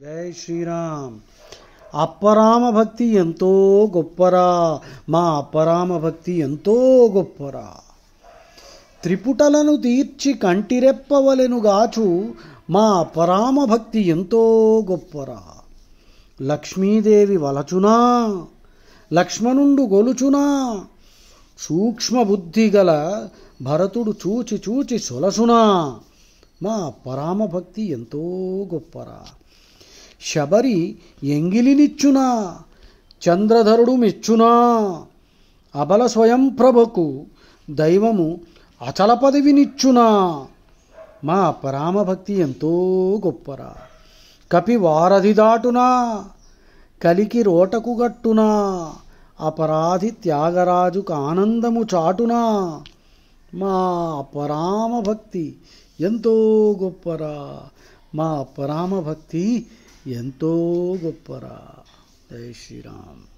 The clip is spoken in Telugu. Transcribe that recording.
జై శ్రీరామ్. అపరామ భక్తి ఎంతో గొప్పరా, మా అపరామ భక్తి ఎంతో గొప్పరా. త్రిపుటలను తీర్చి కంటిరెప్పవలెనుగాచు మా అపరామ భక్తి ఎంతో గొప్పరా. లక్ష్మీదేవి వలచునా, లక్ష్మణుండు గొలుచునా, సూక్ష్మబుద్ధి గల భరతుడు చూచి చూచి సొలసునా. మా అపరామ భక్తి ఎంతో గొప్పరా. శబరి ఎంగిలినిచ్చునా, చంద్రధరుడు మెచ్చునా. అబల స్వయం ప్రభకు దైవము అచల పదవినిచ్చునా. మా పరామభక్తి ఎంతో గొప్పరా. కపి వారధి దాటునా, కలికి రోటకు గట్టునా. అపరాధి త్యాగరాజుకు ఆనందము చాటునా. మా పరామభక్తి ఎంతో గొప్పరా. మా పరామభక్తి ఎంతో గొప్పరా. జై శ్రీరామ్.